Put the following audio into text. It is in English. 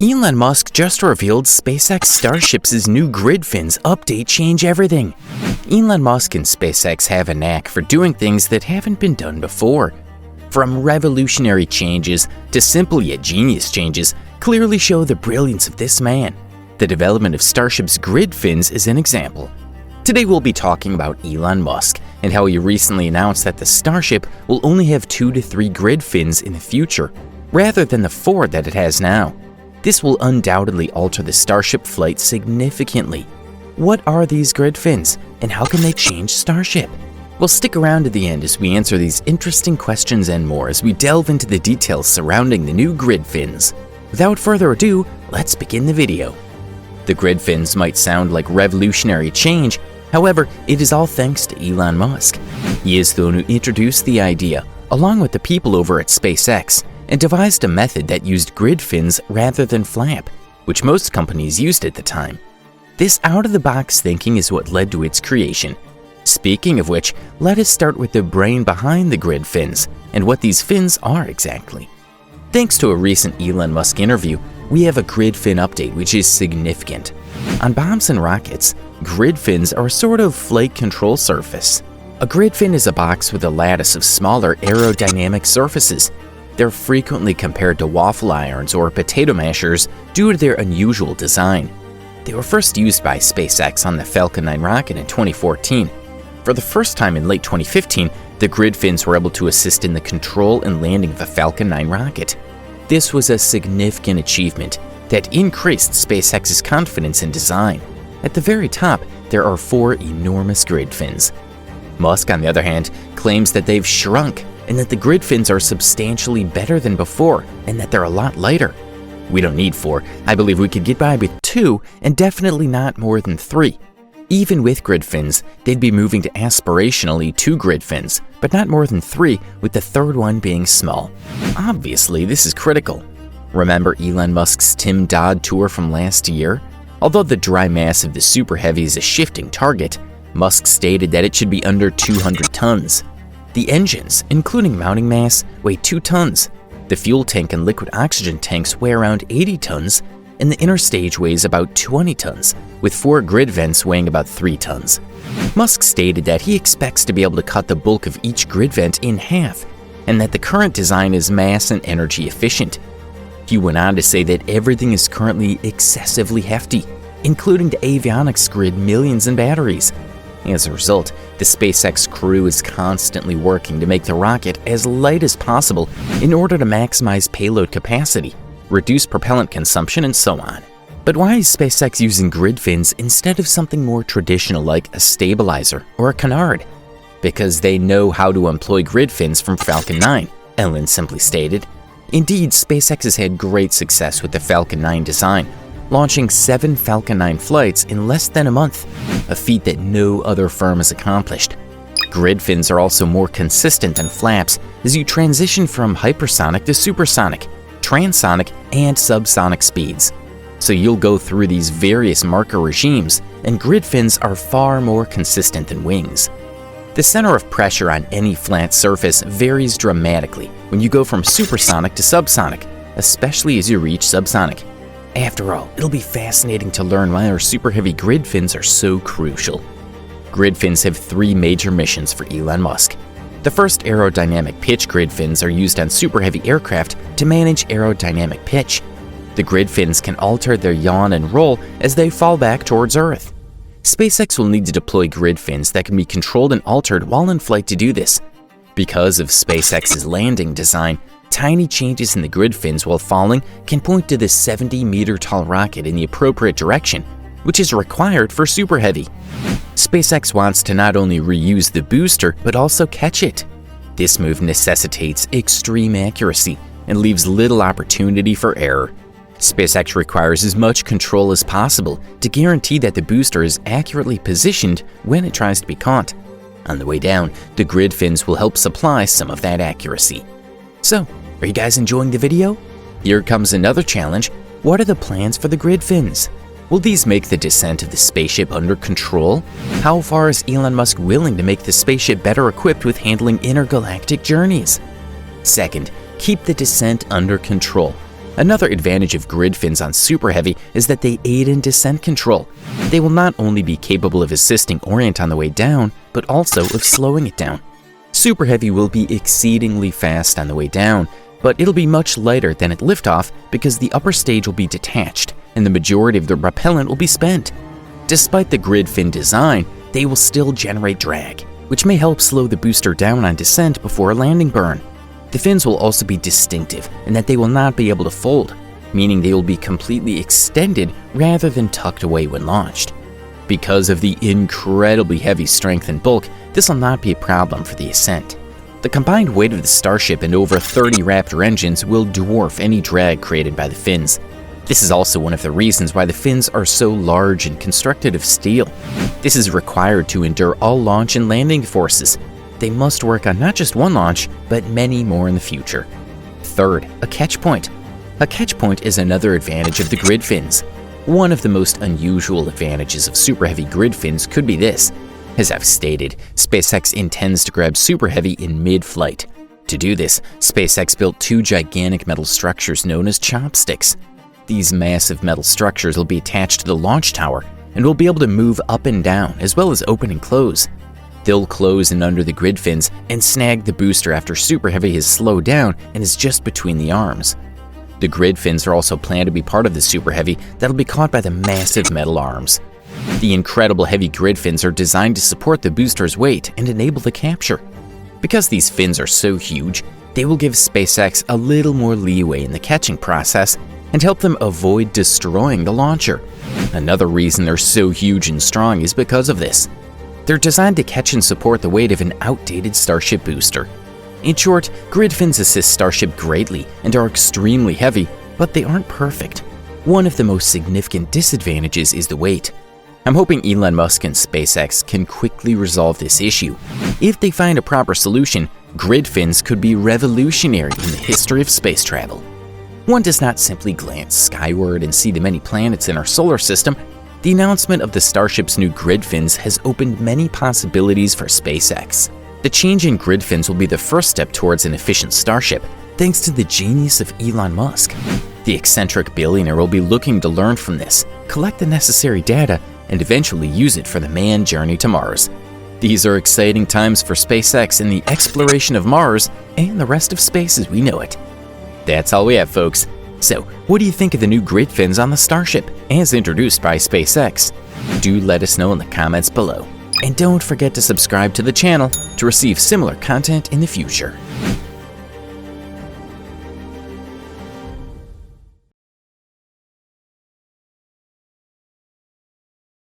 Elon Musk just revealed SpaceX Starship's new grid fins update change everything. Elon Musk and SpaceX have a knack for doing things that haven't been done before. From revolutionary changes to simple yet genius changes clearly show the brilliance of this man. The development of Starship's grid fins is an example. Today we'll be talking about Elon Musk and how he recently announced that the Starship will only have 2 to 3 grid fins in the future, rather than the 4 that it has now. This will undoubtedly alter the Starship flight significantly. What are these grid fins, and how can they change Starship? Well, stick around to the end as we answer these interesting questions and more as we delve into the details surrounding the new grid fins. Without further ado, let's begin the video. The grid fins might sound like revolutionary change, however, it is all thanks to Elon Musk. He is the one who introduced the idea, along with the people over at SpaceX, and devised a method that used grid fins rather than flap, which most companies used at the time. This out-of-the-box thinking is what led to its creation. Speaking of which, let us start with the brain behind the grid fins and what these fins are exactly. Thanks to a recent Elon Musk interview, we have a grid fin update which is significant. On bombs and rockets, grid fins are a sort of flight control surface. A grid fin is a box with a lattice of smaller aerodynamic surfaces. They're frequently compared to waffle irons or potato mashers due to their unusual design. They were first used by SpaceX on the Falcon 9 rocket in 2014. For the first time in late 2015, the grid fins were able to assist in the control and landing of a Falcon 9 rocket. This was a significant achievement that increased SpaceX's confidence in design. At the very top, there are 4 enormous grid fins. Musk, on the other hand, claims that they've shrunk and that the grid fins are substantially better than before and that they're a lot lighter. We don't need 4. I believe we could get by with 2 and definitely not more than 3. Even with grid fins, they'd be moving to aspirationally 2 grid fins, but not more than 3, with the third one being small. Obviously, this is critical. Remember Elon Musk's Tim Dodd tour from last year? Although the dry mass of the Super Heavy is a shifting target, Musk stated that it should be under 200 tons. The engines, including mounting mass, weigh 2 tons. The fuel tank and liquid oxygen tanks weigh around 80 tons, and the inner stage weighs about 20 tons, with 4 grid vents weighing about 3 tons. Musk stated that he expects to be able to cut the bulk of each grid vent in half, and that the current design is mass and energy efficient. He went on to say that everything is currently excessively hefty, including the avionics grid millions in batteries. As a result, the SpaceX crew is constantly working to make the rocket as light as possible in order to maximize payload capacity, reduce propellant consumption, and so on. But why is SpaceX using grid fins instead of something more traditional like a stabilizer or a canard? Because they know how to employ grid fins from Falcon 9, Elon simply stated. Indeed, SpaceX has had great success with the Falcon 9 design, launching 7 Falcon 9 flights in less than a month, a feat that no other firm has accomplished. Grid fins are also more consistent than flaps as you transition from hypersonic to supersonic, transonic, and subsonic speeds. So you'll go through these various marker regimes, and grid fins are far more consistent than wings. The center of pressure on any flat surface varies dramatically when you go from supersonic to subsonic, especially as you reach subsonic. After all, it'll be fascinating to learn why our super heavy grid fins are so crucial. Grid fins have 3 major missions for Elon Musk. The first, aerodynamic pitch grid fins, are used on super heavy aircraft to manage aerodynamic pitch. The grid fins can alter their yaw and roll as they fall back towards Earth. SpaceX will need to deploy grid fins that can be controlled and altered while in flight to do this. Because of SpaceX's landing design, tiny changes in the grid fins while falling can point to the 70-meter-tall rocket in the appropriate direction, which is required for Super Heavy. SpaceX wants to not only reuse the booster, but also catch it. This move necessitates extreme accuracy and leaves little opportunity for error. SpaceX requires as much control as possible to guarantee that the booster is accurately positioned when it tries to be caught. On the way down, the grid fins will help supply some of that accuracy. So, are you guys enjoying the video? Here comes another challenge. What are the plans for the grid fins? Will these make the descent of the spaceship under control? How far is Elon Musk willing to make the spaceship better equipped with handling intergalactic journeys? Second, keep the descent under control. Another advantage of grid fins on Super Heavy is that they aid in descent control. They will not only be capable of assisting Orient on the way down, but also of slowing it down. Super Heavy will be exceedingly fast on the way down, but it'll be much lighter than at liftoff because the upper stage will be detached and the majority of the propellant will be spent. Despite the grid fin design, they will still generate drag, which may help slow the booster down on descent before a landing burn. The fins will also be distinctive in that they will not be able to fold, meaning they will be completely extended rather than tucked away when launched. Because of the incredibly heavy strength and bulk, this will not be a problem for the ascent. The combined weight of the Starship and over 30 Raptor engines will dwarf any drag created by the fins. This is also one of the reasons why the fins are so large and constructed of steel. This is required to endure all launch and landing forces. They must work on not just one launch, but many more in the future. Third, a catch point. A catch point is another advantage of the grid fins. One of the most unusual advantages of Super Heavy grid fins could be this. As I've stated, SpaceX intends to grab Super Heavy in mid-flight. To do this, SpaceX built two gigantic metal structures known as chopsticks. These massive metal structures will be attached to the launch tower and will be able to move up and down as well as open and close. They'll close in under the grid fins and snag the booster after Super Heavy has slowed down and is just between the arms. The grid fins are also planned to be part of the Super Heavy that'll be caught by the massive metal arms. The incredible heavy grid fins are designed to support the booster's weight and enable the capture. Because these fins are so huge, they will give SpaceX a little more leeway in the catching process and help them avoid destroying the launcher. Another reason they're so huge and strong is because of this. They're designed to catch and support the weight of an outdated Starship booster. In short, grid fins assist Starship greatly and are extremely heavy, but they aren't perfect. One of the most significant disadvantages is the weight. I'm hoping Elon Musk and SpaceX can quickly resolve this issue. If they find a proper solution, grid fins could be revolutionary in the history of space travel. One does not simply glance skyward and see the many planets in our solar system. The announcement of the Starship's new grid fins has opened many possibilities for SpaceX. The change in grid fins will be the first step towards an efficient Starship, thanks to the genius of Elon Musk. The eccentric billionaire will be looking to learn from this, collect the necessary data, and eventually use it for the manned journey to Mars. These are exciting times for SpaceX in the exploration of Mars and the rest of space as we know it. That's all we have, folks. So, what do you think of the new grid fins on the Starship, as introduced by SpaceX? Do let us know in the comments below. And don't forget to subscribe to the channel to receive similar content in the future.